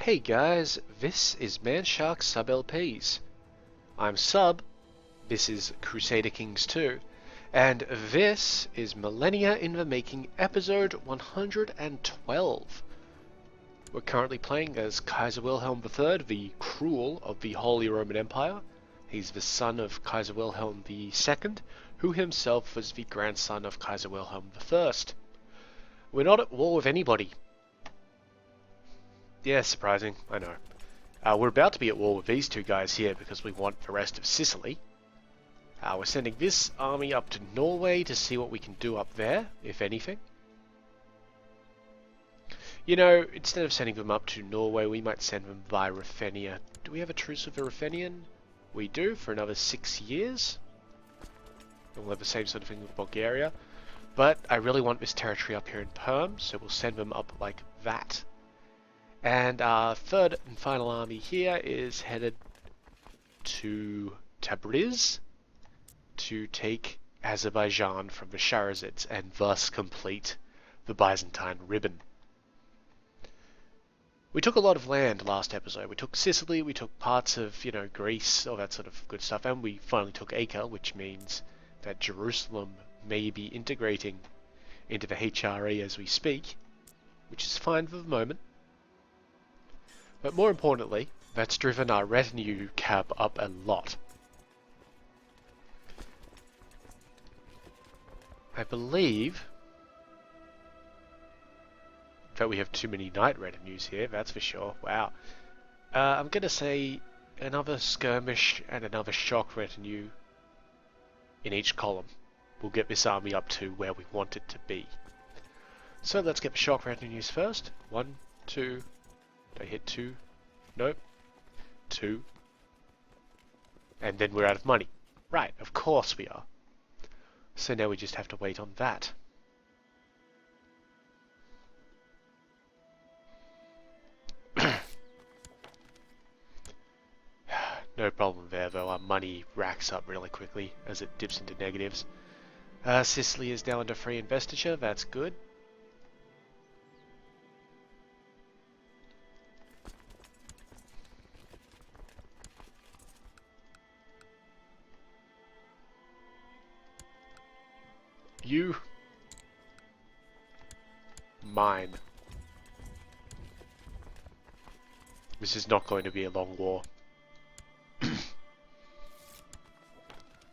Hey guys, this is Manshark Sub LPs. I'm Sub, this is Crusader Kings II, and this is Millennia in the Making episode 112. We're currently playing as Kaiser Wilhelm III, the Cruel of the Holy Roman Empire. He's the son of Kaiser Wilhelm II, who himself was the grandson of Kaiser Wilhelm I. We're not at war with anybody. Yeah, surprising, I know. We're about to be at war with these two guys here because we want the rest of Sicily. We're sending this army up to Norway to see what we can do up there, if anything. You know, instead of sending them up to Norway, we might send them via Ruthenia. Do we have a truce with the Ruthenian? We do, for another 6 years. And we'll have the same sort of thing with Bulgaria. But I really want this territory up here in Perm, so we'll send them up like that. And our third and final army here is headed to Tabriz to take Azerbaijan from the Shahrazids and thus complete the Byzantine ribbon. We took a lot of land last episode. We took Sicily, we took parts of, Greece, all that sort of good stuff, and we finally took Acre, which means that Jerusalem may be integrating into the HRE as we speak, which is fine for the moment. But more importantly, that's driven our retinue cap up a lot. I believe that we have too many knight retinues here, that's for sure. Wow. I'm going to say another skirmish and another shock retinue in each column will get this army up to where we want it to be. So let's get the shock retinues first. 1, 2... Did I hit 2? Nope. 2. And then we're out of money. Right, of course we are. So now we just have to wait on that. No problem there though, our money racks up really quickly as it dips into negatives. Sicily is now under free investiture, that's good. You mine. This is not going to be a long war.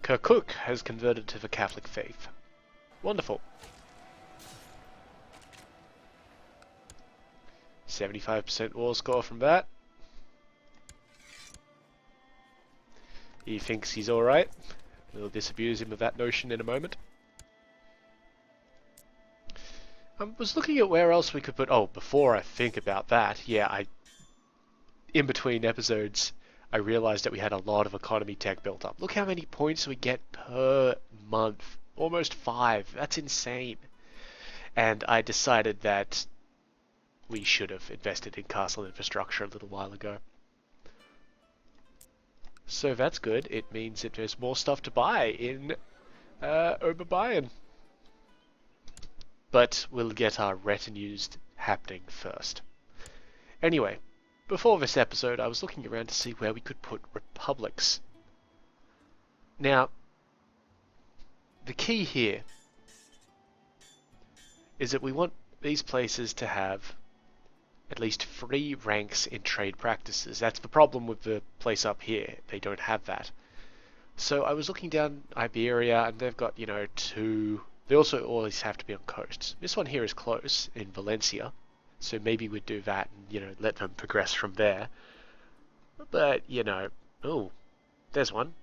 Kirkuk has converted to the Catholic faith. Wonderful. 75% war score from that. He thinks he's alright. We'll disabuse him of that notion in a moment. I was looking at where else we could put... Oh, before I think about that, yeah, in between episodes, I realized that we had a lot of economy tech built up. Look how many points we get per month. Almost 5. That's insane. And I decided that we should have invested in castle infrastructure a little while ago. So that's good. It means that there's more stuff to buy in Oberbayern. But we'll get our retinues happening first. Anyway, before this episode, I was looking around to see where we could put republics. Now, the key here is that we want these places to have at least 3 ranks in trade practices. That's the problem with the place up here. They don't have that. So I was looking down Iberia, and they've got, 2... They also always have to be on coasts. This one here is close in Valencia, so maybe we'd do that and, let them progress from there. But, oh, there's one.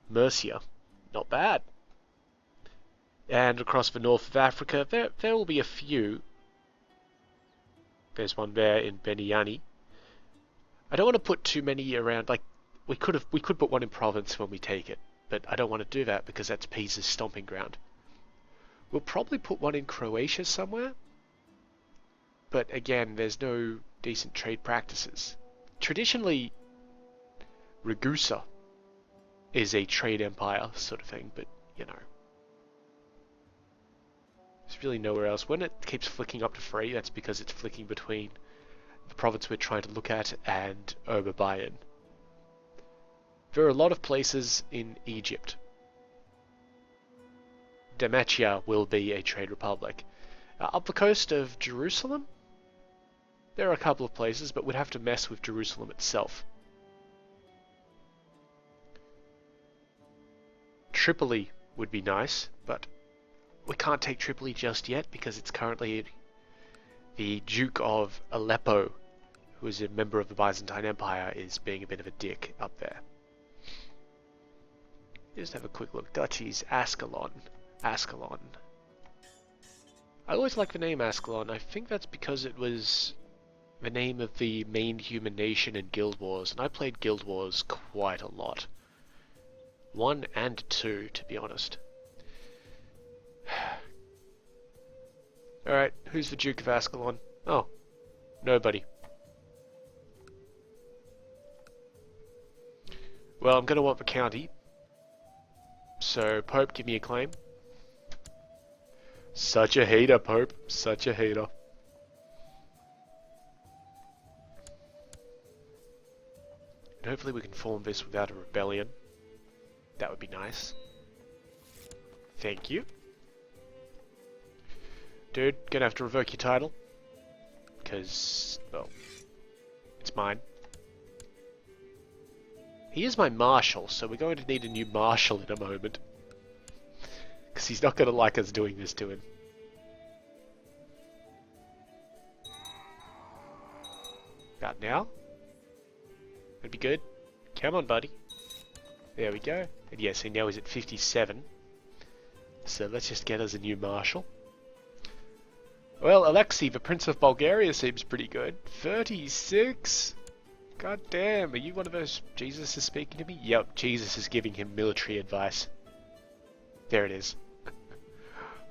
Murcia. Not bad. And across the north of Africa, there will be a few. There's one there in Beniani. I don't want to put too many around, like, we could put one in Provence when we take it, but I don't want to do that because that's Pisa's stomping ground. We'll probably put one in Croatia somewhere, but again, there's no decent trade practices. Traditionally, Ragusa is a trade empire sort of thing, but, there's really nowhere else. When it keeps flicking up to 3, that's because it's flicking between the province we're trying to look at, and Oberbayern. There are a lot of places in Egypt. Dalmatia will be a trade republic. Up the coast of Jerusalem, there are a couple of places, but we'd have to mess with Jerusalem itself. Tripoli would be nice, but we can't take Tripoli just yet because it's currently the Duke of Aleppo, who is a member of the Byzantine Empire, is being a bit of a dick up there. Just have a quick look. Duchies, Ascalon. Ascalon. I always like the name Ascalon. I think that's because it was the name of the main human nation in Guild Wars, and I played Guild Wars quite a lot. 1 and 2, to be honest. Alright, who's the Duke of Ascalon? Oh, nobody. Well, I'm going to want the county. So, Pope, give me a claim. Such a hater, Pope. Such a hater. And hopefully we can form this without a rebellion. That would be nice. Thank you. Dude, gonna have to revoke your title. Because, well, it's mine. He is my marshal, so we're going to need a new marshal in a moment. Because he's not going to like us doing this to him. About now? That'd be good. Come on, buddy. There we go. And yes, he now is at 57. So let's just get us a new marshal. Well, Alexei, the Prince of Bulgaria, seems pretty good. 36? God damn, are you one of those Jesus is speaking to me? Yep, Jesus is giving him military advice. There it is.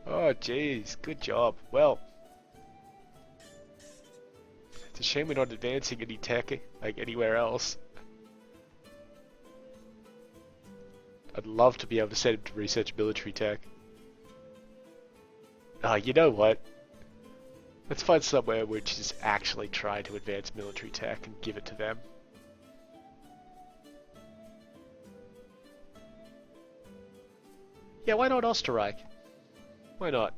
Oh, jeez, good job. Well, it's a shame we're not advancing any tech, like anywhere else. I'd love to be able to set him to research military tech. You know what? Let's find somewhere which is actually trying to advance military tech and give it to them. Yeah, why not Österreich? Why not?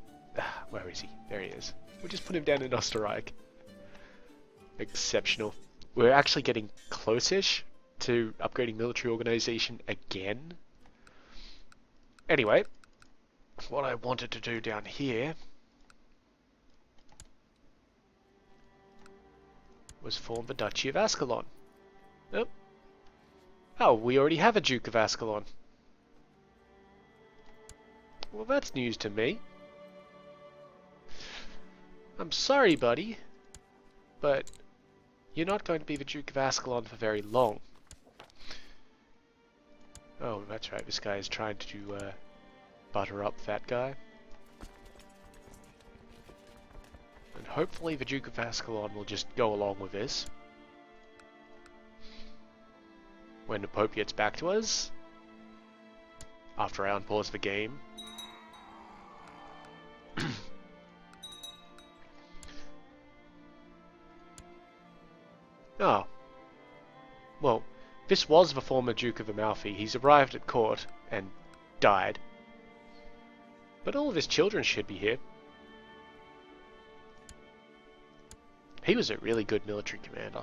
Where is he? There he is. We'll just put him down in Österreich. Exceptional. We're actually getting close-ish to upgrading military organization again. Anyway, what I wanted to do down here was form the Duchy of Ascalon. Nope. Oh, we already have a Duke of Ascalon. Well, that's news to me. I'm sorry, buddy, but you're not going to be the Duke of Ascalon for very long. Oh, that's right, this guy is trying to butter up that guy. And hopefully the Duke of Ascalon will just go along with this. When the Pope gets back to us, after I unpause the game. Oh. Well, this was the former Duke of Amalfi. He's arrived at court and died. But all of his children should be here. He was a really good military commander.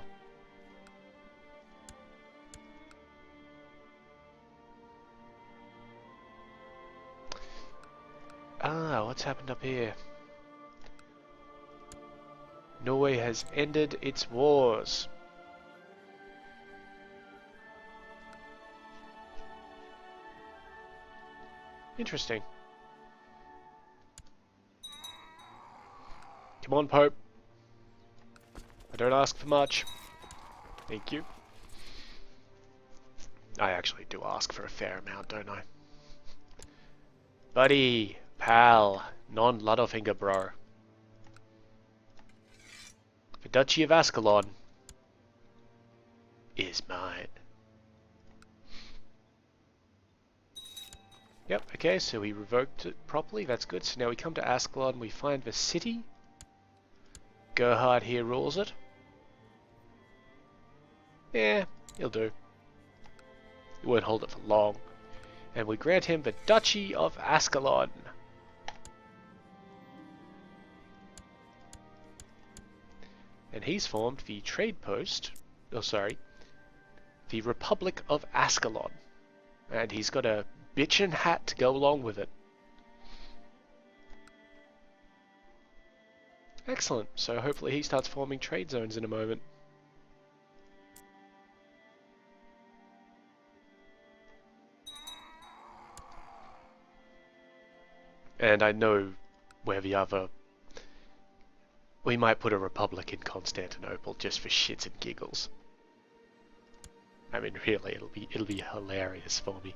Ah, what's happened up here? Norway has ended its wars. Interesting. Come on, Pope. I don't ask for much. Thank you. I actually do ask for a fair amount, don't I? Buddy, pal, non-Littlefinger bro. The Duchy of Ascalon is mine. Yep, okay, so we revoked it properly, that's good. So now we come to Ascalon, we find the city. Gerhard here rules it. Yeah, he'll do. He won't hold it for long. And we grant him the Duchy of Ascalon. And he's formed the trade post, the Republic of Ascalon. And he's got a bitchin' hat to go along with it. Excellent, so hopefully he starts forming trade zones in a moment. And I know where the other... We might put a republic in Constantinople just for shits and giggles. I mean, really, it'll be hilarious for me.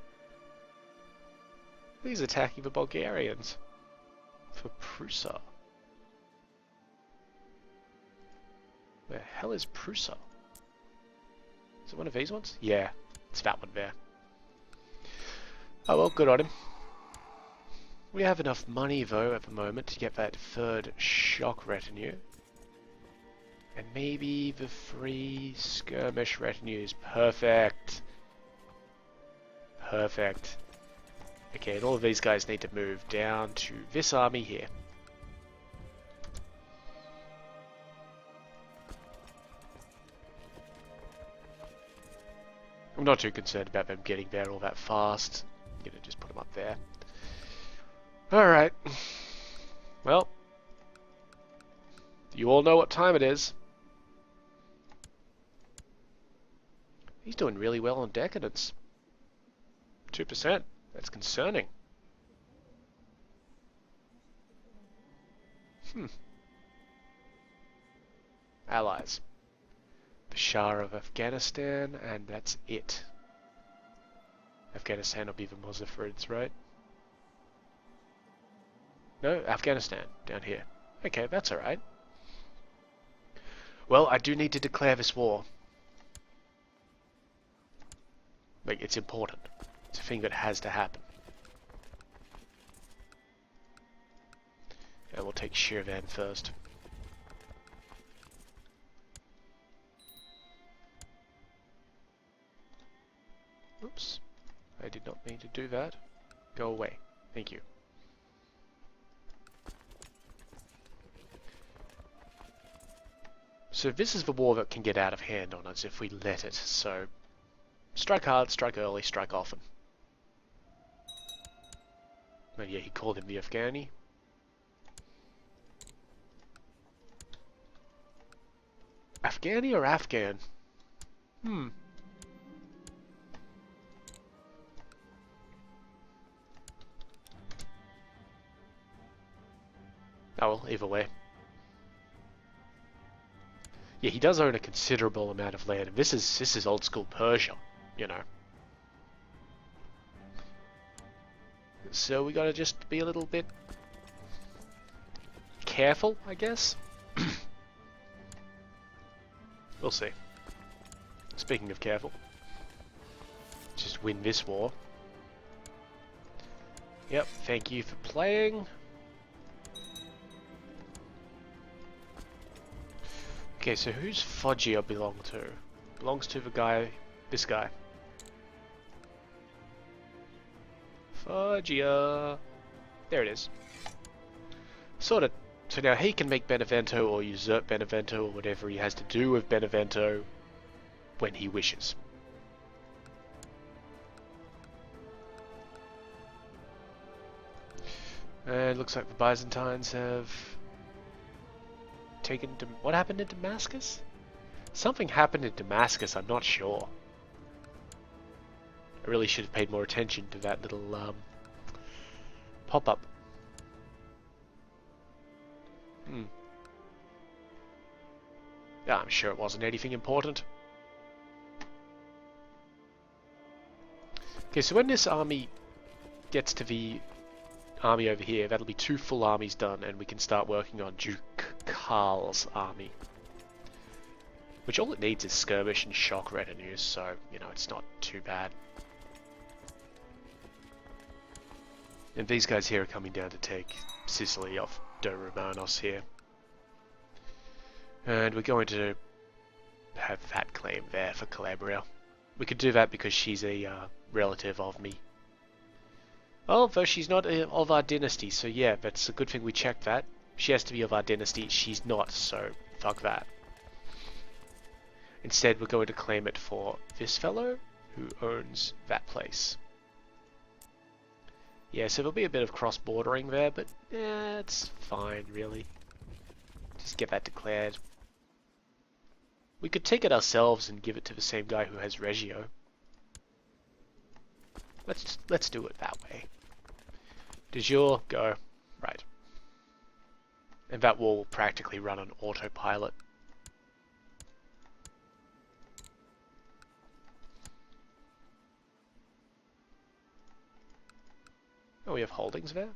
He's attacking the Bulgarians for Prussia. Where the hell is Prussia? Is it one of these ones? Yeah, it's that one there. Oh well, good on him. We have enough money, though, at the moment to get that third shock retinue. And maybe the 3 skirmish retinues. Perfect. Perfect. Okay, and all of these guys need to move down to this army here. I'm not too concerned about them getting there all that fast. I'm gonna just put them up there. Alright. Well. You all know what time it is. He's doing really well on decadence. 2%. That's concerning. Allies. The Shah of Afghanistan, and that's it. Afghanistan will be the Muzaffarids, right? No, Afghanistan, down here. Okay, that's alright. Well, I do need to declare this war. Like, it's important. It's a thing that has to happen. And we'll take Shirvan first. Oops. I did not mean to do that. Go away. Thank you. So this is the war that can get out of hand on us if we let it, so... Strike hard, strike early, strike often. Oh yeah, he called him the Afghani. Afghani or Afghan? Oh well, either way. Yeah, he does own a considerable amount of land, and this is old school Persia, you know. So we gotta just be a little bit careful, I guess. We'll see. Speaking of careful, just win this war. Yep, thank you for playing. Okay, so who's Foggia belong to? Belongs to the guy, this guy. Foggia. There it is. Sorted. So now he can make Benevento or usurp Benevento or whatever he has to do with Benevento when he wishes. And looks like the Byzantines have taken... What happened in Damascus? Something happened in Damascus, I'm not sure. I really should have paid more attention to that little pop-up. Yeah, I'm sure it wasn't anything important. Okay, so when this army gets to the army over here, that'll be 2 full armies done, and we can start working on Duke Karl's army. Which all it needs is skirmish and shock retinues, so, you know, it's not too bad. And these guys here are coming down to take Sicily off Do Romanos here. And we're going to have that claim there for Calabria. We could do that because she's a relative of me. Although she's not of our dynasty, so yeah, that's a good thing we checked that. She has to be of our dynasty, she's not, so fuck that. Instead, we're going to claim it for this fellow, who owns that place. Yeah, so there'll be a bit of cross-bordering there, but it's fine, really. Just get that declared. We could take it ourselves and give it to the same guy who has Reggio. Let's do it that way. De jure, go. Right. And that wall will practically run on autopilot. Oh, we have holdings there?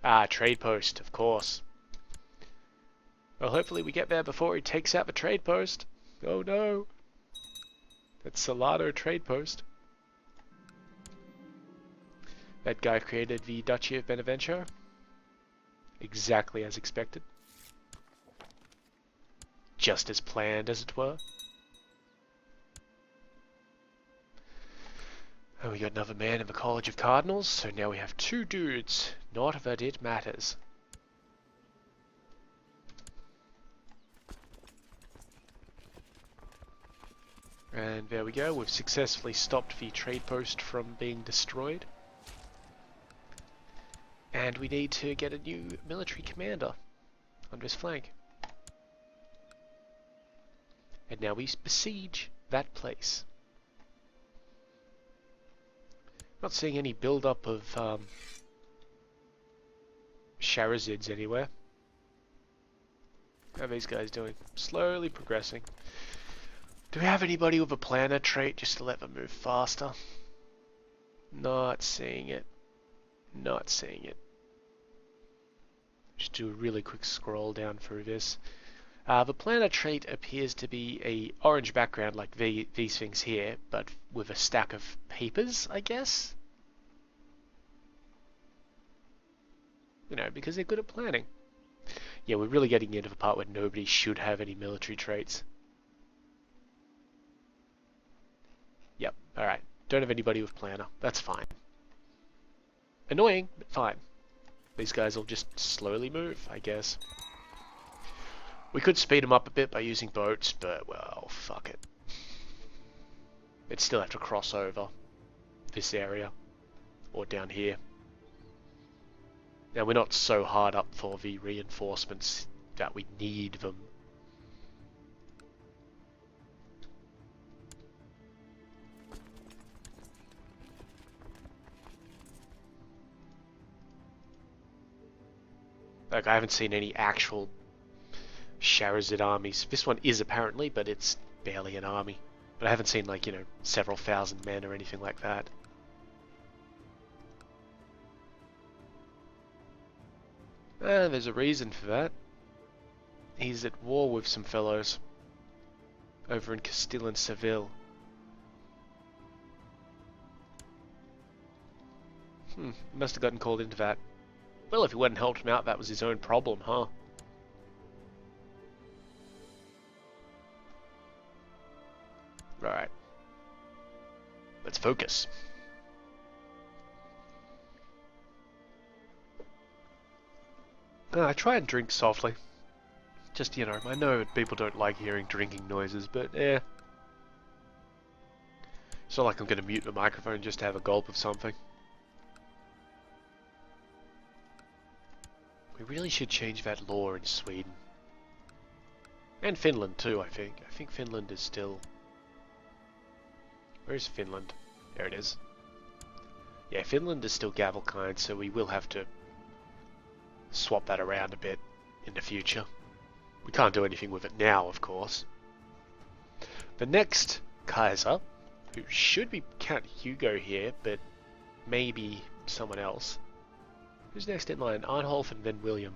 Ah, trade post, of course. Well, hopefully we get there before he takes out the trade post. Oh no. That's Salado trade post. That guy created the Duchy of Benevento. Exactly as expected. Just as planned, as it were. And we got another man in the College of Cardinals, so now we have two dudes. Not that it matters. And there we go, we've successfully stopped the trade post from being destroyed. And we need to get a new military commander on this flank. And now we besiege that place. Not seeing any build-up of Shahrazids anywhere. How are these guys doing? Slowly progressing. Do we have anybody with a planner trait just to let them move faster? Not seeing it. Not seeing it. Just do a really quick scroll down through this. The planner trait appears to be a orange background like these things here, but with a stack of papers, I guess? You know, because they're good at planning. Yeah, we're really getting into the part where nobody should have any military traits. Yep, alright. Don't have anybody with planner. That's fine. Annoying, but fine. These guys will just slowly move, I guess. We could speed them up a bit by using boats, but, well, fuck it. They'd still have to cross over this area, or down here. Now, we're not so hard up for the reinforcements that we need them. Like, I haven't seen any actual Shahrazid armies. This one is apparently, but it's barely an army. But I haven't seen, like, you know, several thousand men or anything like that. There's a reason for that. He's at war with some fellows over in Castile and Seville. Must have gotten called into that. Well, if he hadn't helped him out, that was his own problem, huh? Right. Let's focus. I try and drink softly. Just, you know, I know people don't like hearing drinking noises, but It's not like I'm going to mute the microphone just to have a gulp of something. We really should change that law in Sweden. And Finland too, I think. I think Finland is still... Where's Finland? There it is. Yeah, Finland is still Gavelkind, so we will have to swap that around a bit in the future. We can't do anything with it now, of course. The next Kaiser, who should be Count Hugo here, but maybe someone else. Who's next in line? Arnulf and then William.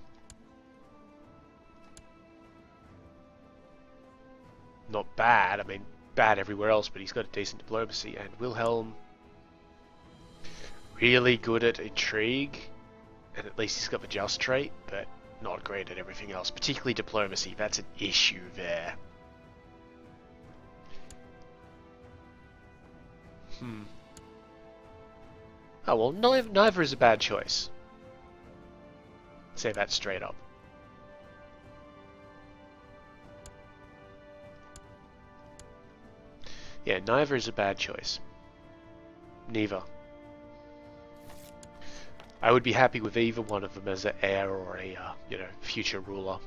Not bad, I mean, bad everywhere else, but he's got a decent diplomacy. And Wilhelm, really good at intrigue, and at least he's got the just trait, but not great at everything else, particularly diplomacy. That's an issue there. Hmm. Oh well, neither is a bad choice. Say that straight up. Yeah, neither is a bad choice. Neither. I would be happy with either one of them as an heir or a, future ruler.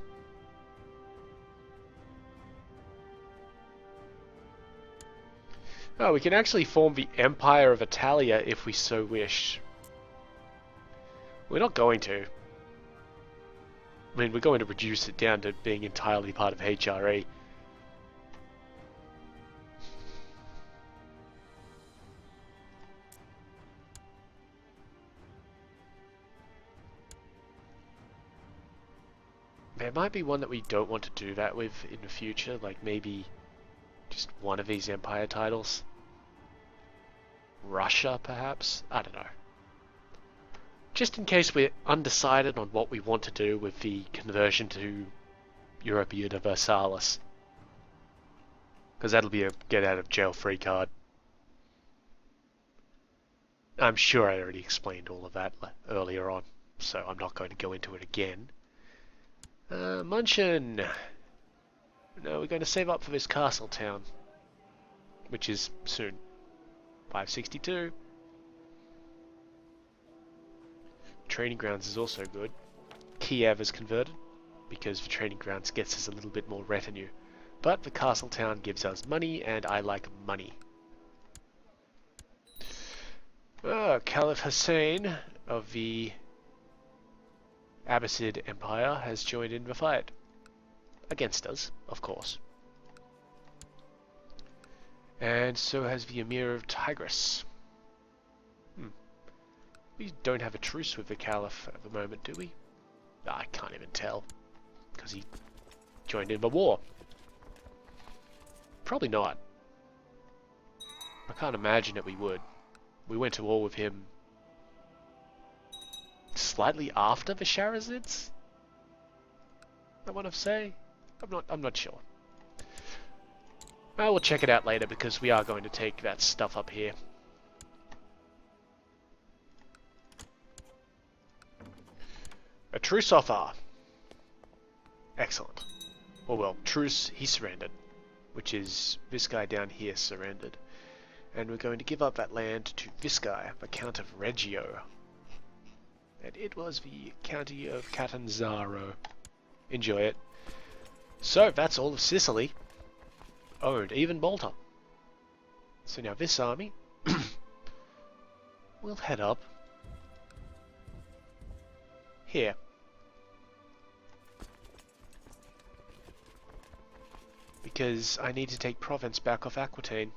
Oh, we can actually form the Empire of Italia if we so wish. We're not going to. I mean, we're going to reduce it down to being entirely part of HRE. There might be one that we don't want to do that with in the future, like maybe just one of these empire titles. Russia, perhaps? I don't know. Just in case we're undecided on what we want to do with the conversion to Europa Universalis. Because that'll be a get out of jail free card. I'm sure I already explained all of that earlier on, so I'm not going to go into it again. Munchen! No, we're going to save up for this castle town, which is soon. 562. Training grounds is also good. Kiev is converted, because the training grounds gets us a little bit more retinue. But the castle town gives us money, and I like money. Caliph Hussein of the Abbasid Empire has joined in the fight. Against us, of course. And so has the Emir of Tigris. We don't have a truce with the Caliph at the moment, do we? I can't even tell. Because he joined in the war. Probably not. I can't imagine that we would. We went to war with him slightly after the Shahrazids? I want to say? I'm not sure. Well, we'll check it out later because we are going to take that stuff up here. A truce offer. Excellent. Oh well, truce, he surrendered. Which is this guy down here surrendered. And we're going to give up that land to this guy, the Count of Reggio. And it was the County of Catanzaro. Enjoy it. So, that's all of Sicily. Owned, even Malta. So now this army will head up here. Because I need to take Provence back off Aquitaine.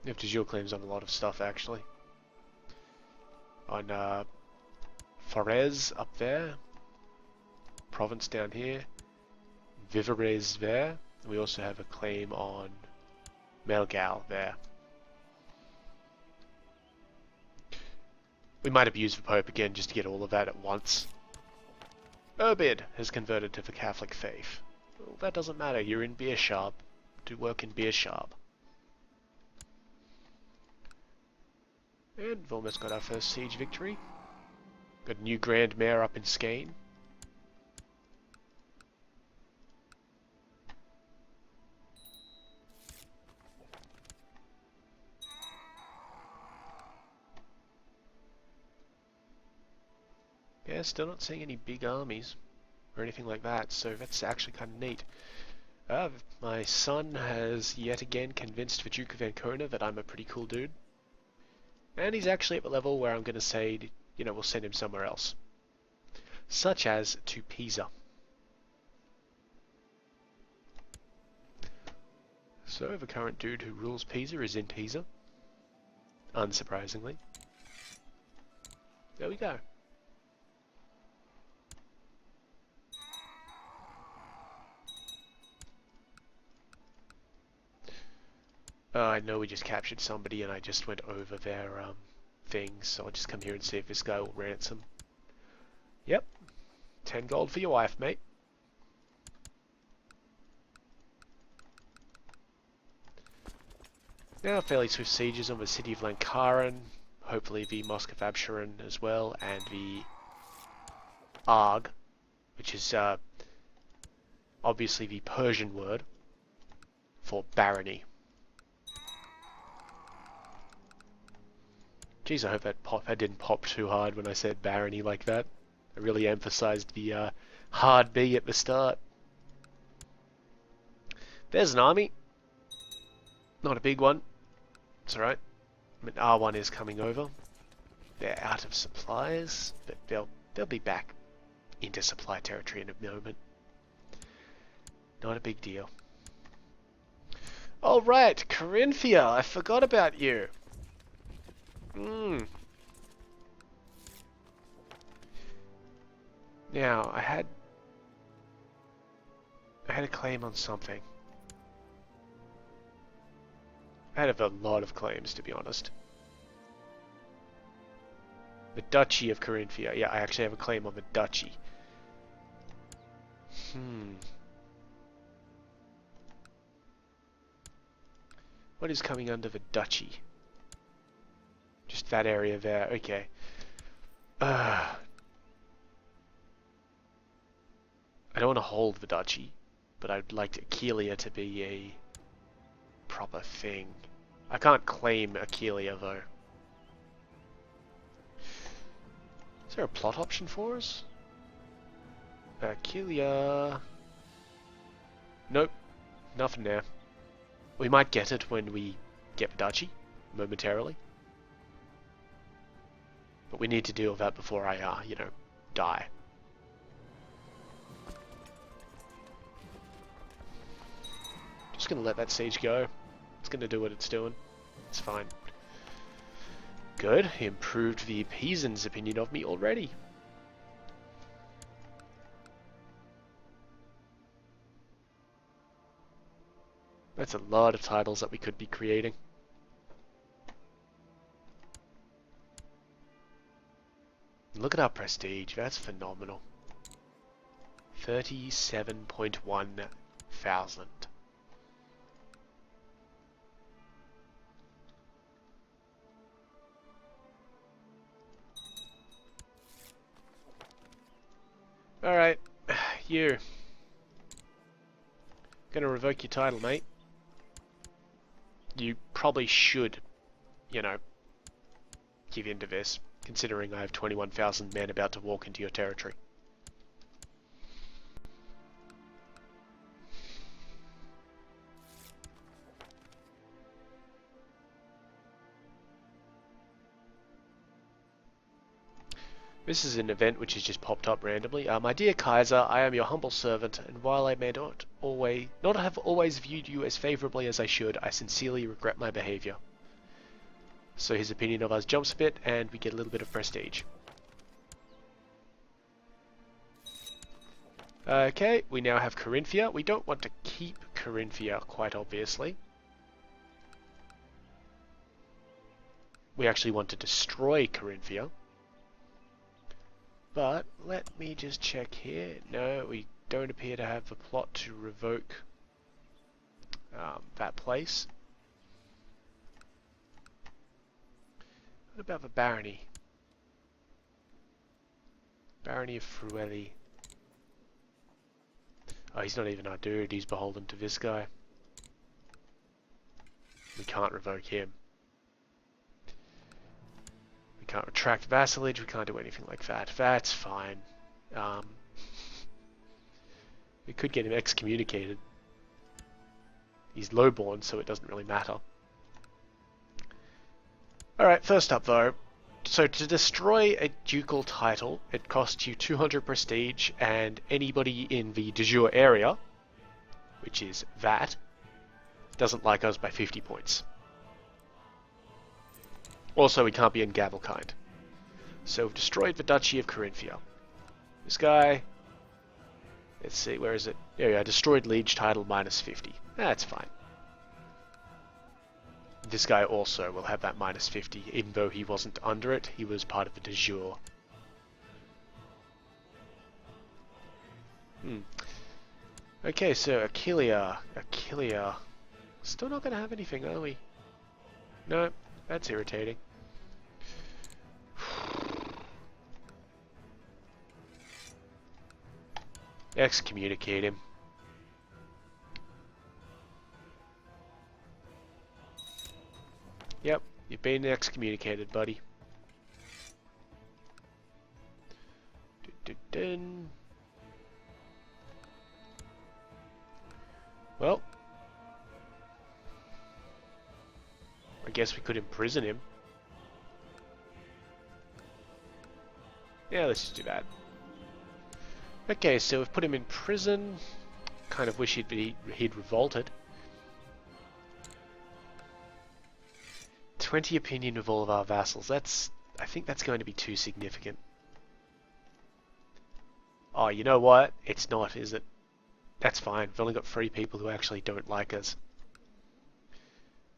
You have de jure claims on a lot of stuff, actually. On Forez up there. Provence down here. Vivarais there. We also have a claim on Melgal there. We might have used the Pope again just to get all of that at once. Urbid has converted to the Catholic faith. Well, that doesn't matter, you're in Beershab. Do work in Beershab. And we've almost got our first siege victory. Got a new Grand Mayor up in Skane. Yeah, still not seeing any big armies or anything like that, so that's actually kind of neat. My son has yet again convinced the Duke of Ancona that I'm a pretty cool dude. And he's actually at the level where I'm going to say, you know, we'll send him somewhere else. Such as to Pisa. So the current dude who rules Pisa is in Pisa. Unsurprisingly. There we go. I know we just captured somebody and I just went over their things, so I'll just come here and see if this guy will ransom. Yep. 10 gold for your wife, mate. Now fairly swift sieges on the city of Lankaran, hopefully the Mosque of Absheron as well, and the Arg, which is obviously the Persian word for barony. Geez, I hope that didn't pop too hard when I said barony like that. I really emphasized the hard B at the start. There's an army. Not a big one. It's alright. I mean, R1 is coming over. They're out of supplies, but they'll be back into supply territory in a moment. Not a big deal. Alright, Corinthia, I forgot about you. Now, I had a claim on something. I had a lot of claims, to be honest. The Duchy of Corinthia. Yeah, I actually have a claim on the Duchy. What is coming under the Duchy? Just that area there. Okay. I don't want to hold the Duchy, but I'd like Aquileia to be a proper thing. I can't claim Aquileia though. Is there a plot option for us? Aquileia. Nope. Nothing there. We might get it when we get the Duchy, momentarily. But we need to deal with that before I, die. Just gonna let that siege go. It's gonna do what it's doing. It's fine. Good. He improved the Pisans' opinion of me already. That's a lot of titles that we could be creating. Look at our prestige. That's phenomenal. 37.1 thousand. Alright, you. Gonna revoke your title, mate. You probably should, give in to this, considering I have 21,000 men about to walk into your territory. This is an event which has just popped up randomly. My dear Kaiser, I am your humble servant, and while I may not have always viewed you as favourably as I should, I sincerely regret my behaviour. So his opinion of us jumps a bit, and we get a little bit of prestige. Okay, we now have Corinthia. We don't want to keep Corinthia, quite obviously. We actually want to destroy Corinthia. But let me just check here. No, we don't appear to have the plot to revoke that place. What about the barony? Barony of Frueli. Oh, he's not even our dude. He's beholden to this guy. We can't revoke him. We can't retract vassalage. We can't do anything like that. That's fine. We could get him excommunicated. He's lowborn, so it doesn't really matter. Alright, first up though. So to destroy a ducal title, it costs you 200 prestige, and anybody in the de jure area, which is that, doesn't like us by 50 points. Also, we can't be in Gavelkind. So we've destroyed the Duchy of Corinthia. This guy, let's see, where is it? There we go, destroyed liege title minus 50. That's fine. This guy also will have that minus 50, even though he wasn't under it, he was part of the de jure. Okay, so Aquileia. Still not going to have anything, are we? No, that's irritating. Excommunicate him. Yep, you've been excommunicated, buddy. Dun. Well, I guess we could imprison him. Yeah, let's just do that. Okay, so we've put him in prison. Kind of wish he'd revolted. 20 opinion of all of our vassals. I think that's going to be too significant. Oh, you know what? It's not, is it? That's fine. We've only got 3 people who actually don't like us.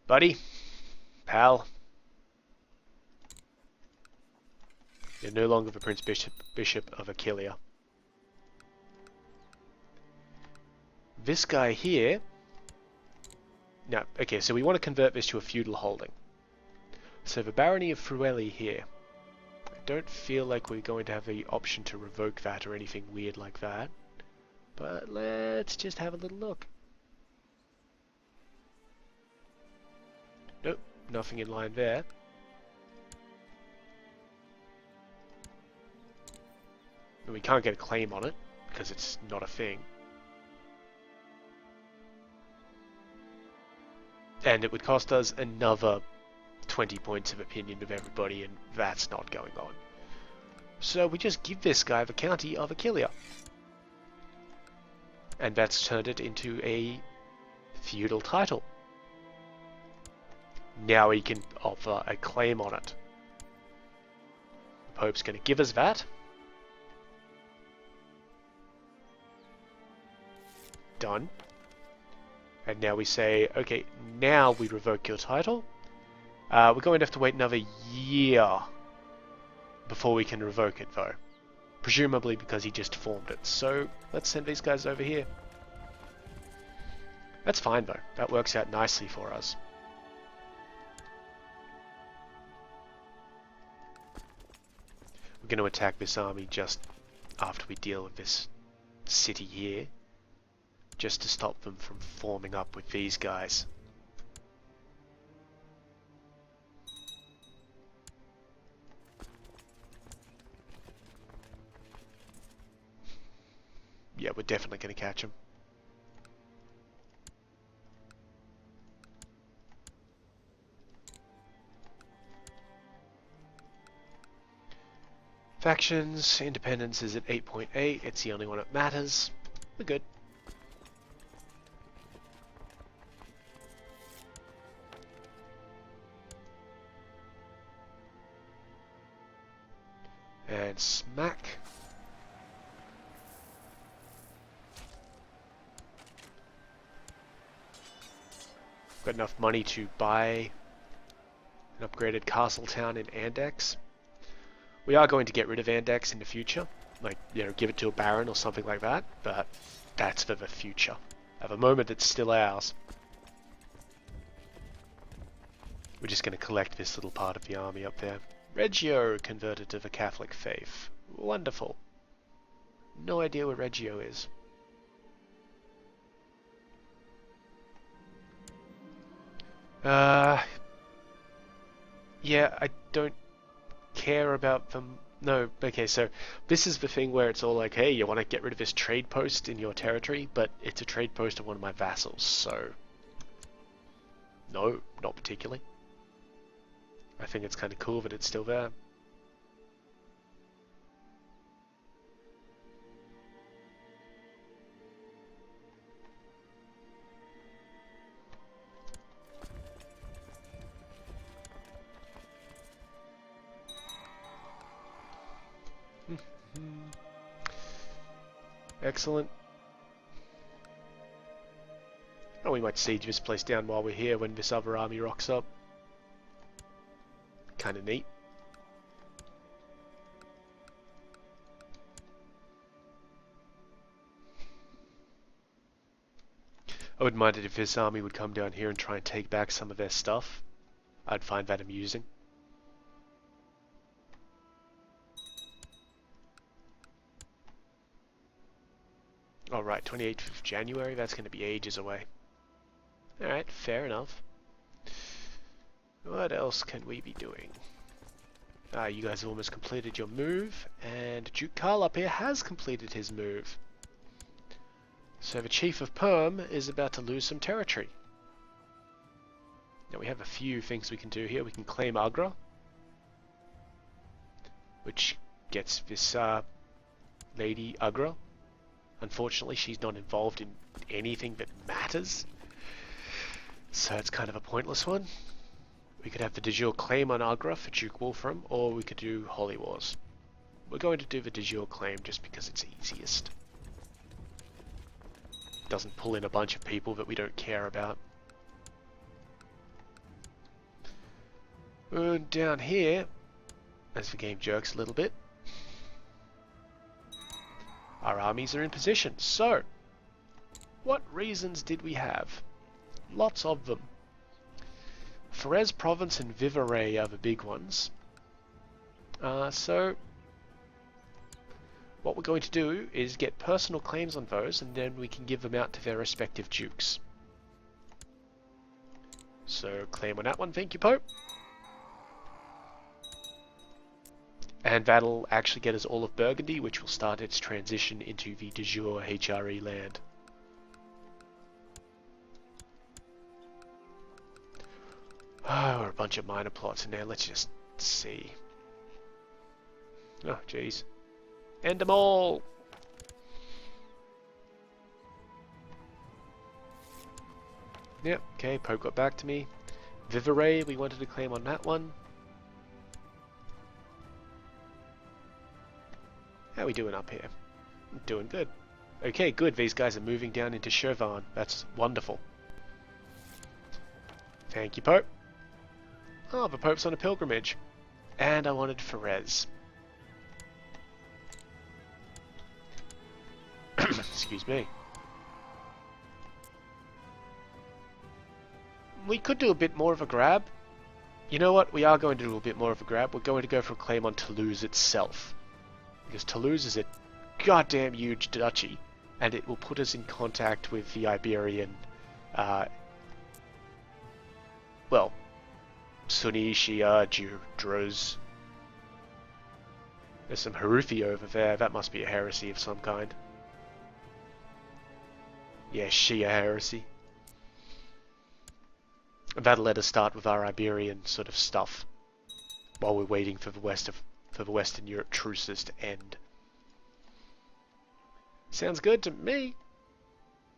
Buddy, pal, you're no longer the Prince Bishop of Aquileia. This guy here... No, okay, so we want to convert this to a feudal holding. So the Barony of Frueli here. I don't feel like we're going to have the option to revoke that or anything weird like that. But let's just have a little look. Nope, nothing in line there. And we can't get a claim on it, because it's not a thing. And it would cost us another 20 points of opinion with everybody, and that's not going on. So we just give this guy the county of Aquileia. And that's turned it into a feudal title. Now he can offer a claim on it. The Pope's going to give us that. Done. And now we say, okay, now we revoke your title. We're going to have to wait another year before we can revoke it, though. Presumably because he just formed it. So let's send these guys over here. That's fine, though. That works out nicely for us. We're going to attack this army just after we deal with this city here, just to stop them from forming up with these guys. Yeah, we're definitely going to catch them. Factions, independence is at 8.8, it's the only one that matters. We're good. And smack. Got enough money to buy an upgraded castle town in Andex. We are going to get rid of Andex in the future, like, you know, give it to a baron or something like that, but that's for the future. At the moment, it's still ours. We're just going to collect this little part of the army up there. Reggio converted to the Catholic faith. Wonderful. No idea where Reggio is. Yeah, I don't care about them. No, okay, so this is the thing where it's all like, hey, you want to get rid of this trade post in your territory, but it's a trade post of one of my vassals, so no, not particularly. I think it's kind of cool that it's still there. Excellent. Oh, we might siege this place down while we're here when this other army rocks up. Kind of neat. I wouldn't mind it if this army would come down here and try and take back some of their stuff. I'd find that amusing. Alright, 28th of January, that's going to be ages away. Alright, fair enough. What else can we be doing? You guys have almost completed your move, and Duke Karl up here has completed his move. So the Chief of Perm is about to lose some territory. Now we have a few things we can do here. We can claim Agra, which gets this lady Agra. Unfortunately, she's not involved in anything that matters, so it's kind of a pointless one. We could have the de jure claim on Agra for Duke Wolfram, or we could do Holy Wars. We're going to do the de jure claim just because it's easiest. Doesn't pull in a bunch of people that we don't care about. And down here, as the game jerks a little bit, our armies are in position. So, what reasons did we have? Lots of them. Forez Province and Vivarais are the big ones. So, what we're going to do is get personal claims on those, and then we can give them out to their respective dukes. So, claim on that one, thank you, Pope. And that'll actually get us all of Burgundy, which will start its transition into the de jure HRE land. Oh, a bunch of minor plots in there. Let's just see. Oh, jeez. End them all! Yep, okay, Pope got back to me. Vivarais, we wanted to claim on that one. How are we doing up here? Doing good. Okay, good. These guys are moving down into Chauvin. That's wonderful. Thank you, Pope. Oh, the Pope's on a pilgrimage. And I wanted Forez. Excuse me. We could do a bit more of a grab. You know what? We are going to do a bit more of a grab. We're going to go for a claim on Toulouse itself. Because Toulouse is a goddamn huge duchy, and it will put us in contact with the Iberian, well, Sunni, Shia, Druze. There's some Harufi over there. That must be a heresy of some kind. Yeah, Shia heresy. And that'll let us start with our Iberian sort of stuff while we're waiting for the Western Europe truces to end. Sounds good to me.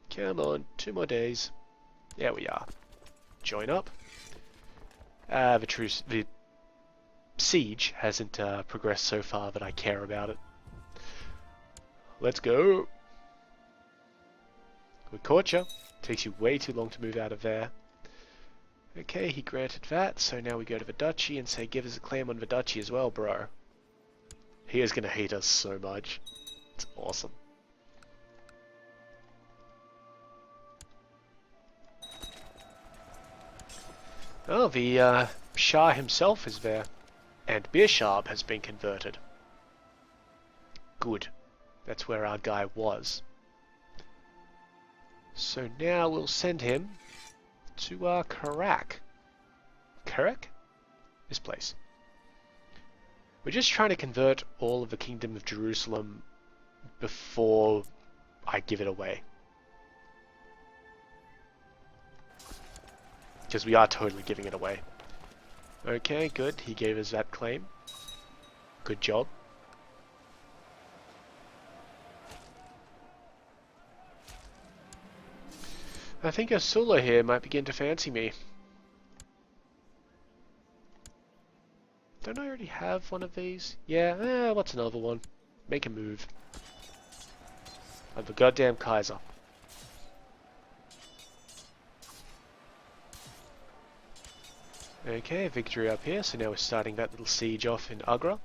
Come on, 2 more days. There we are. Join up. The siege hasn't progressed so far that I care about it. Let's go. We caught you. Takes you way too long to move out of there. Okay, he granted that, so now we go to the duchy and say give us a claim on the duchy as well, bro. He is going to hate us so much. It's awesome. Oh, the Shah himself is there. And Bishab has been converted. Good. That's where our guy was. So now we'll send him to Karak. Karak? This place. We're just trying to convert all of the Kingdom of Jerusalem before I give it away. Because we are totally giving it away. Okay, good. He gave us that claim. Good job. I think Ursula here might begin to fancy me. Don't I already have one of these? Yeah, what's another one? Make a move. I'm the goddamn Kaiser. Okay, victory up here, so now we're starting that little siege off in Agra.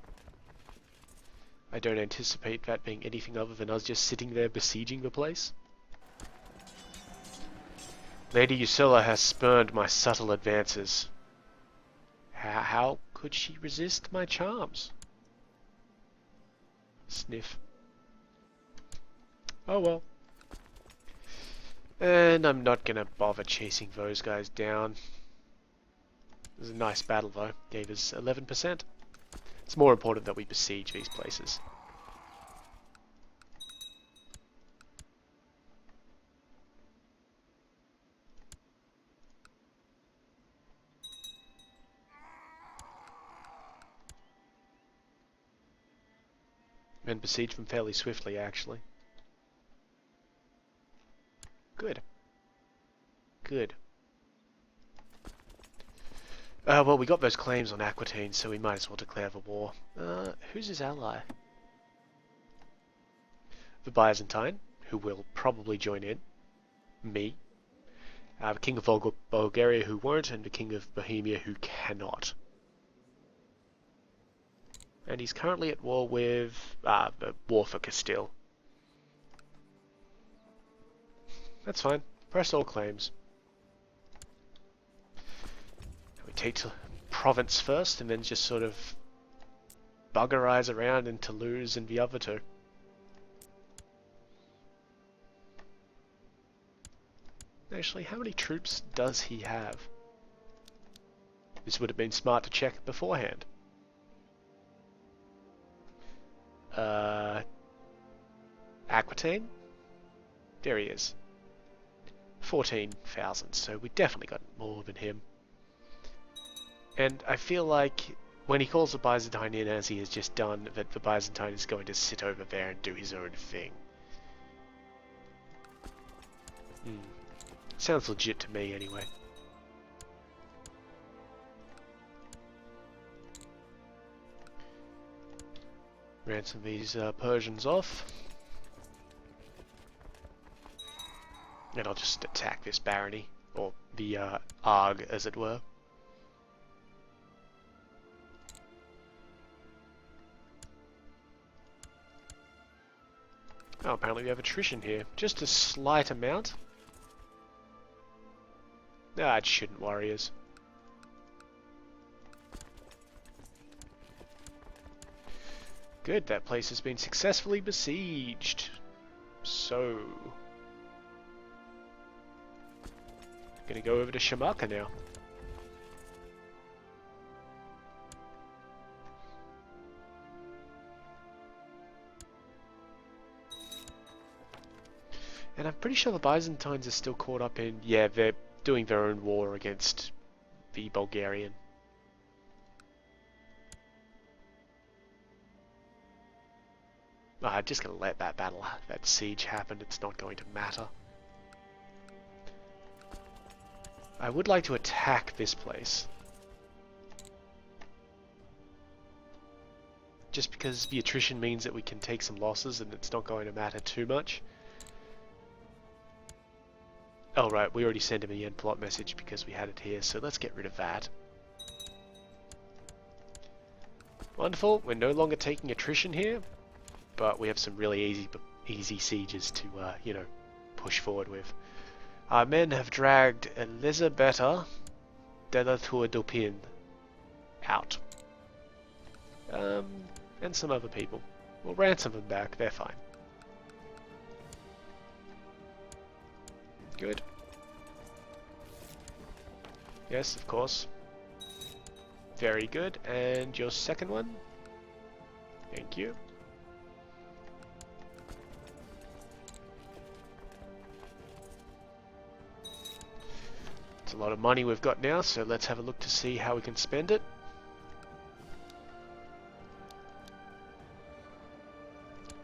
I don't anticipate that being anything other than us just sitting there besieging the place. Lady Ursula has spurned my subtle advances. How could she resist my charms? Sniff. Oh well. And I'm not gonna bother chasing those guys down. It was a nice battle though. Gave us 11%. It's more important that we besiege these places. And besiege them fairly swiftly, actually. Good. Good. Well, we got those claims on Aquitaine, so we might as well declare the war. Who's his ally? The Byzantine, who will probably join in. Me. The King of Bulgaria, who won't, and the King of Bohemia, who cannot. And he's currently at war with... the war for Castile. That's fine. Press all claims. We take to province first, and then just sort of buggerize around in Toulouse and the other two. Actually, how many troops does he have? This would have been smart to check beforehand. Aquitaine? There he is. 14,000, so we definitely got more than him. And I feel like when he calls the Byzantine in, as he has just done, that the Byzantine is going to sit over there and do his own thing. Sounds legit to me, anyway. Ransom these Persians off. And I'll just attack this barony, or the Arg, as it were. Oh, apparently we have attrition here. Just a slight amount. Ah, it shouldn't worry us. Good, that place has been successfully besieged. So... gonna go over to Shamaka now. And I'm pretty sure the Byzantines are still caught up in... yeah, they're doing their own war against the Bulgarian. I'm just gonna let that siege happen, it's not going to matter. I would like to attack this place. Just because the attrition means that we can take some losses and it's not going to matter too much. Oh right, we already sent him the end plot message because we had it here, so let's get rid of that. Wonderful, we're no longer taking attrition here, but we have some really easy sieges to, you know, push forward with. Our men have dragged Elisabetta de la Tour d'Opine out. And some other people. We'll ransom them back, they're fine. Good. Yes, of course. Very good. And your second one? Thank you. It's a lot of money we've got now, so let's have a look to see how we can spend it.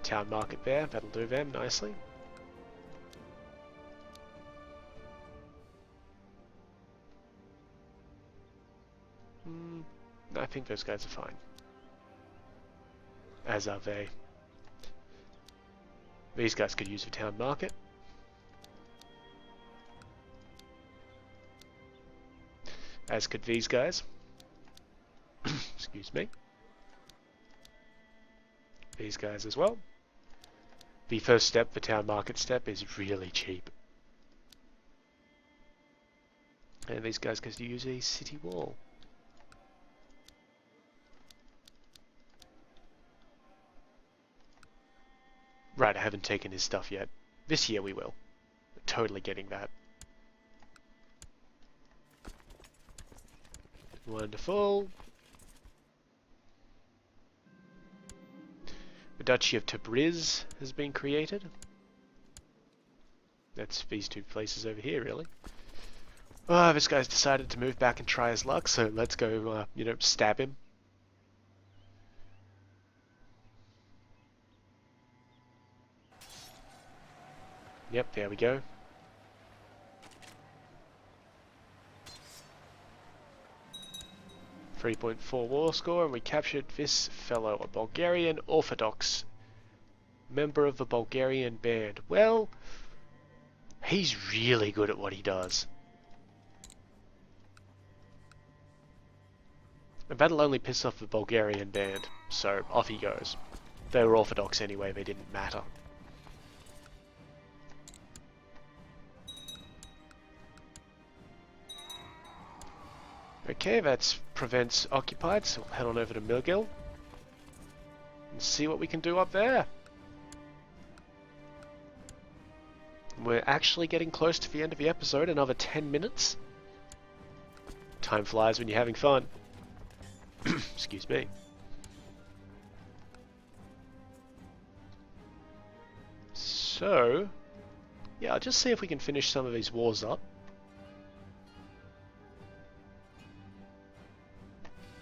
Town market there, that'll do them nicely. I think those guys are fine. As are they. These guys could use a town market. As could these guys. Excuse me. These guys as well. The first step, the town market step, is really cheap. And these guys could use a city wall. Right, I haven't taken his stuff yet. This year we will. We're totally getting that. Wonderful. The Duchy of Tabriz has been created. That's these two places over here, really. Oh, this guy's decided to move back and try his luck, so let's go, stab him. Yep, there we go. .4 war score, and we captured this fellow, a Bulgarian Orthodox member of the Bulgarian band. Well, he's really good at what he does. And that'll only piss off the Bulgarian band, so off he goes. They were Orthodox anyway, they didn't matter. Okay, that prevents occupied, so we'll head on over to Milgil and see what we can do up there. We're actually getting close to the end of the episode, another 10 minutes. Time flies when you're having fun. Excuse me. So, yeah, I'll just see if we can finish some of these wars up.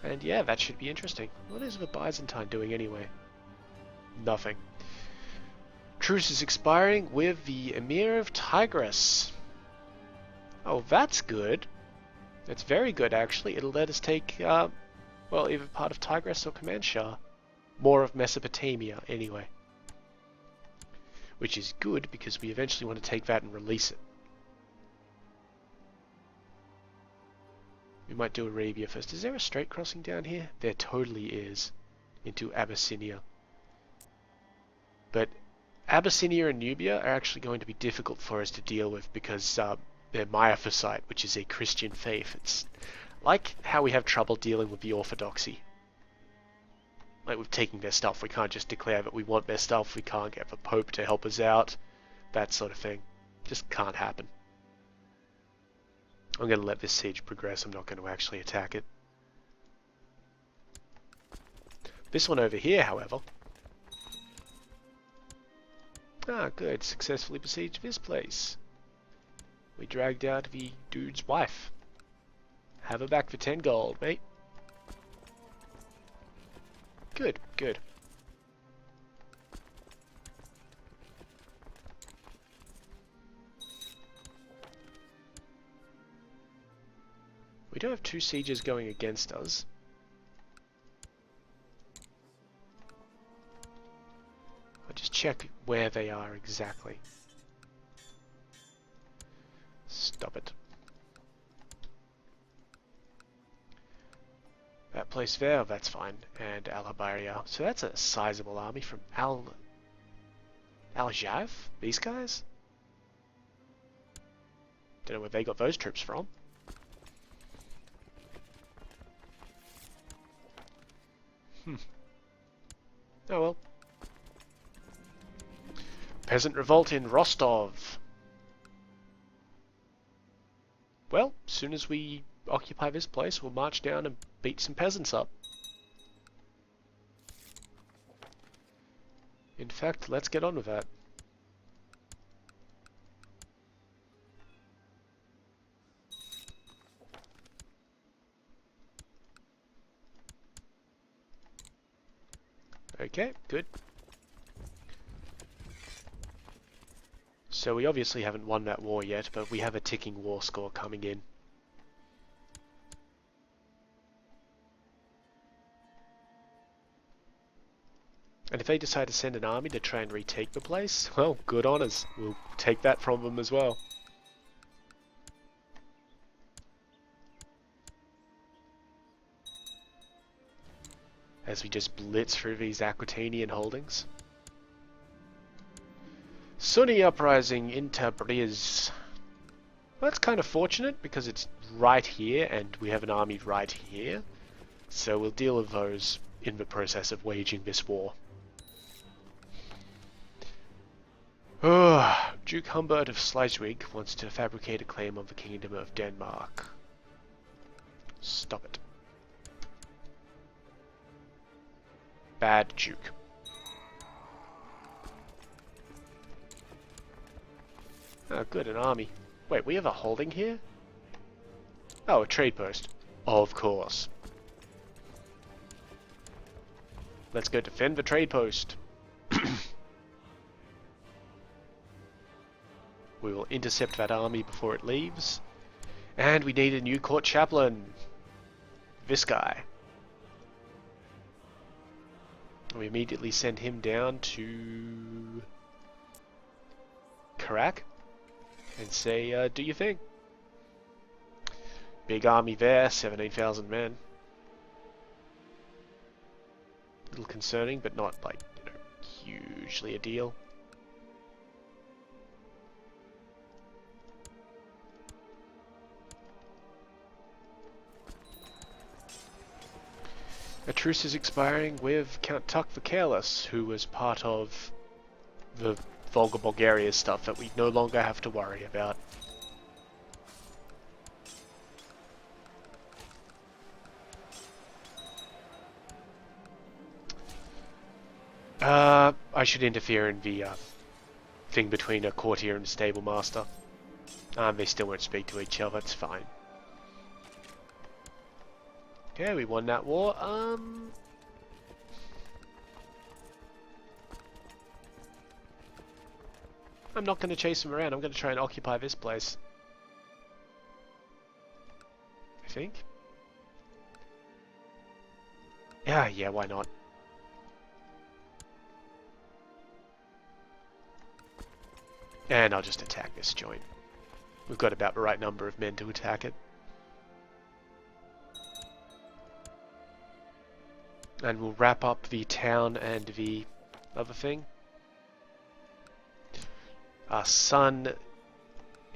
And yeah, that should be interesting. What is the Byzantine doing anyway? Nothing. Truce is expiring with the Emir of Tigris. Oh, that's good. That's very good, actually. It'll let us take, well, either part of Tigris or Kermanshah. More of Mesopotamia, anyway. Which is good, because we eventually want to take that and release it. We might do Arabia first. Is there a strait crossing down here? There totally is. Into Abyssinia. But Abyssinia and Nubia are actually going to be difficult for us to deal with because they're Miaphysite, which is a Christian faith. It's like how we have trouble dealing with the Orthodoxy. Like with taking their stuff. We can't just declare that we want their stuff. We can't get the Pope to help us out. That sort of thing. Just can't happen. I'm going to let this siege progress. I'm not going to actually attack it. This one over here, however. Ah, good. Successfully besieged this place. We dragged out the dude's wife. Have her back for 10 gold, mate. Good, good. We do have two sieges going against us. I'll just check where they are exactly. Stop it. That place there, that's fine. And Al-Habaria. So that's a sizable army from Al-Jav? These guys? Don't know where they got those troops from. Oh well. Peasant revolt in Rostov. Well, as soon as we occupy this place, we'll march down and beat some peasants up. In fact, let's get on with that. Okay, good. So we obviously haven't won that war yet, but we have a ticking war score coming in. And if they decide to send an army to try and retake the place, well, good on us. We'll take that from them as well. As we just blitz through these Aquitanian holdings. Sunni uprising in Tabriz. Well, that's kind of fortunate because it's right here and we have an army right here. So we'll deal with those in the process of waging this war. Duke Humbert of Schleswig wants to fabricate a claim on the Kingdom of Denmark. Stop it. Bad Duke. Oh, good, an army. Wait, we have a holding here? Oh, a trade post. Of course. Let's go defend the trade post. We will intercept that army before it leaves. And we need a new court chaplain. This guy. We immediately send him down to Karak and say, do you think? Big army there, 17,000 men. A little concerning, but not like, hugely a deal. A truce is expiring with Count Tuck the Careless, who was part of the Volga Bulgaria stuff that we no longer have to worry about. I should interfere in the thing between a courtier and a stable master. They still won't speak to each other, it's fine. Okay, we won that war. I'm not going to chase him around. I'm going to try and occupy this place. I think. Yeah, why not? And I'll just attack this joint. We've got about the right number of men to attack it. And we'll wrap up the town and the other thing. Our son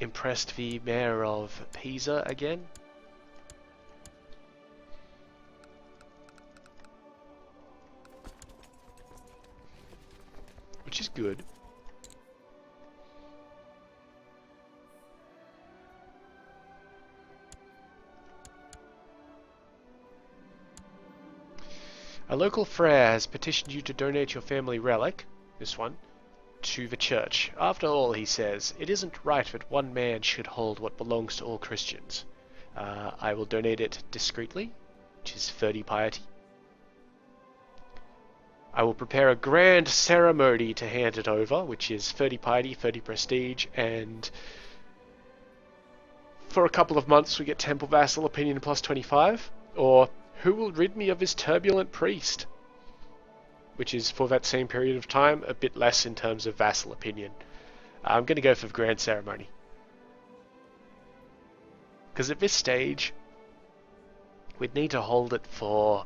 impressed the mayor of Pisa again. Which is good. A local friar has petitioned you to donate your family relic, this one, to the church. After all, he says, it isn't right that one man should hold what belongs to all Christians. I will donate it discreetly, which is 30 piety. I will prepare a grand ceremony to hand it over, which is 30 piety, 30 prestige, and for a couple of months we get temple vassal opinion plus 25, or who will rid me of this turbulent priest? Which is, for that same period of time, a bit less in terms of vassal opinion. I'm going to go for the grand ceremony. Because at this stage, we'd need to hold it for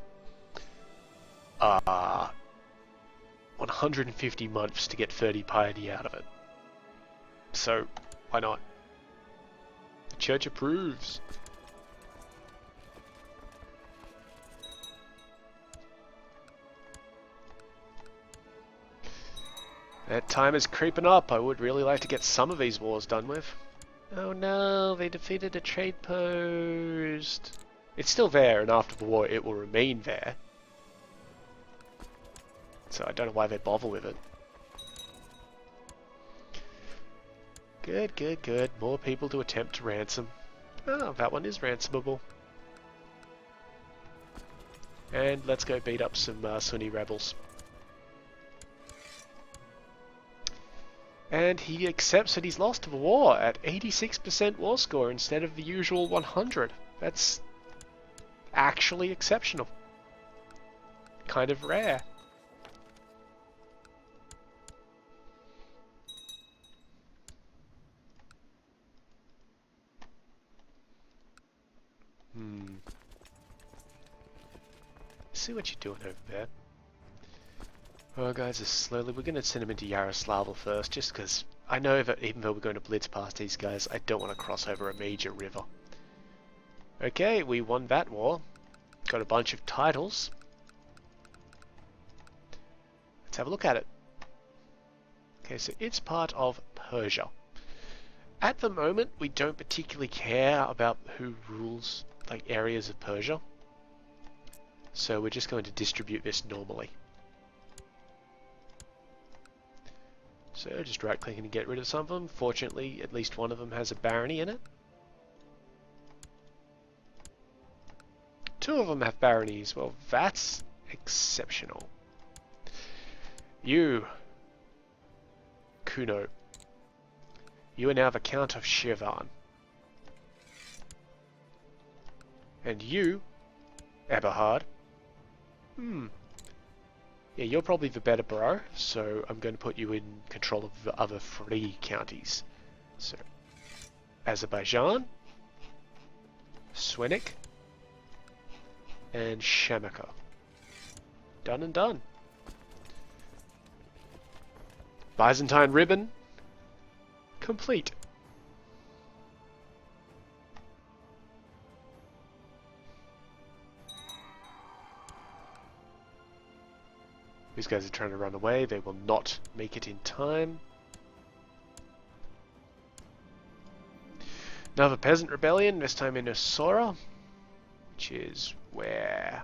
150 months to get 30 piety out of it. So, why not? The church approves. That time is creeping up. I would really like to get some of these wars done with. Oh no, they defeated a trade post. It's still there, and after the war it will remain there. So I don't know why they bother with it. Good, good, good. More people to attempt to ransom. Oh, that one is ransomable. And let's go beat up some Sunni rebels. And he accepts that he's lost to the war at 86% war score instead of the usual 100. That's actually exceptional. Kind of rare. See what you're doing over there. Well, guys, we're going to send them into Yaroslavl first, just because I know that even though we're going to blitz past these guys, I don't want to cross over a major river. Okay, we won that war. Got a bunch of titles. Let's have a look at it. Okay, so it's part of Persia. At the moment, we don't particularly care about who rules like areas of Persia. So we're just going to distribute this normally. So just right clicking to get rid of some of them. Fortunately, at least one of them has a barony in it. Two of them have baronies. Well, that's exceptional. You, Kuno, you are now the Count of Shirvan. And you, Eberhard, yeah, you're probably the better bro, so I'm going to put you in control of the other three counties. So, Azerbaijan, Swenik, and Shamaka. Done and done. Byzantine ribbon, complete. These guys are trying to run away. They will not make it in time. Another peasant rebellion, this time in Osora, which is where...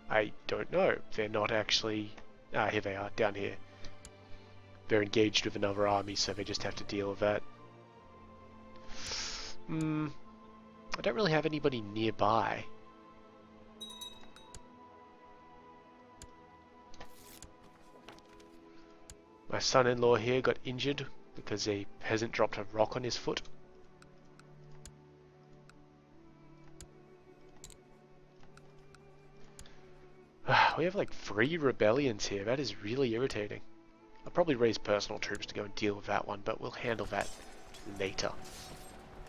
I don't know. They're not actually... Ah, here they are, down here. They're engaged with another army, so they just have to deal with that. I don't really have anybody nearby. My son-in-law here got injured because a peasant dropped a rock on his foot. We have like 3 rebellions here. That is really irritating. I'll probably raise personal troops to go and deal with that one, but we'll handle that later.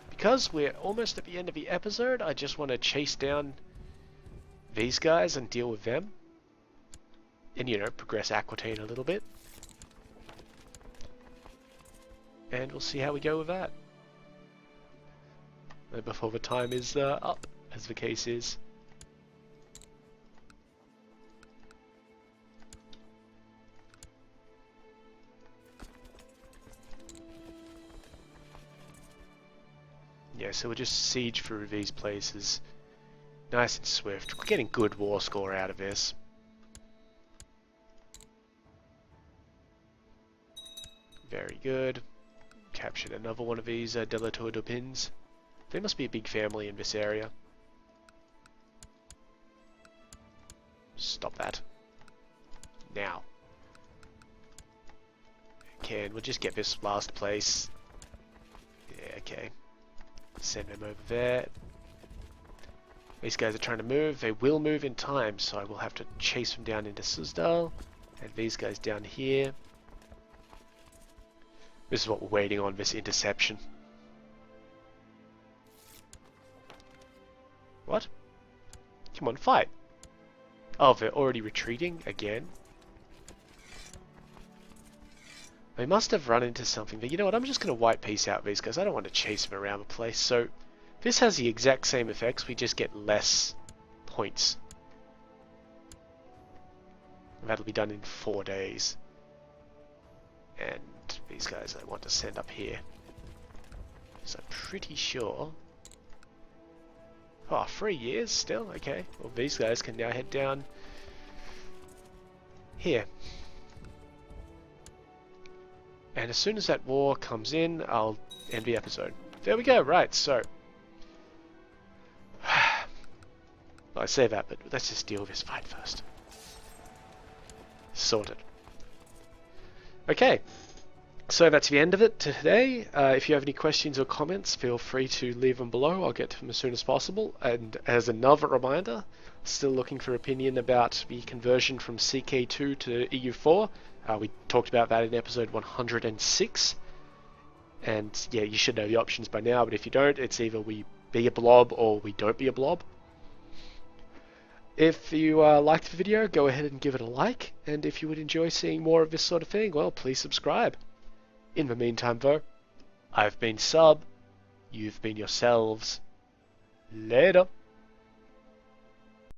Because we're almost at the end of the episode, I just want to chase down these guys and deal with them. And, you know, progress Aquitaine a little bit. And we'll see how we go with that. Before the time is up, as the case is. Yeah, so we'll just siege through these places. Nice and swift. We're getting good war score out of this. Very good. Captured another one of these Delator Dupins. There must be a big family in this area. Stop that. Now. Okay, and we'll just get this last place. Yeah, okay. Send them over there. These guys are trying to move. They will move in time, so I will have to chase them down into Suzdal. And these guys down here. This is what we're waiting on, this interception. What? Come on, fight! Oh, they're already retreating again. They must have run into something, but you know what, I'm just going to white peace out these guys. I don't want to chase them around the place. So, this has the exact same effects, we just get less points. That'll be done in 4 days. And these guys I want to send up here. So I'm pretty sure... Oh, 3 years still? Okay. Well, these guys can now head down here. And as soon as that war comes in, I'll end the episode. There we go, right, so... Well, I say that, but let's just deal with this fight first. Sorted. Okay, so that's the end of it today. If you have any questions or comments, feel free to leave them below. I'll get to them as soon as possible. And as another reminder, still looking for opinion about the conversion from CK2 to EU4. We talked about that in episode 106. And yeah, you should know the options by now, but if you don't, it's either we be a blob or we don't be a blob. If you liked the video, go ahead and give it a like, and if you would enjoy seeing more of this sort of thing, well, please subscribe. In the meantime, though, I've been Sub, you've been yourselves. Later.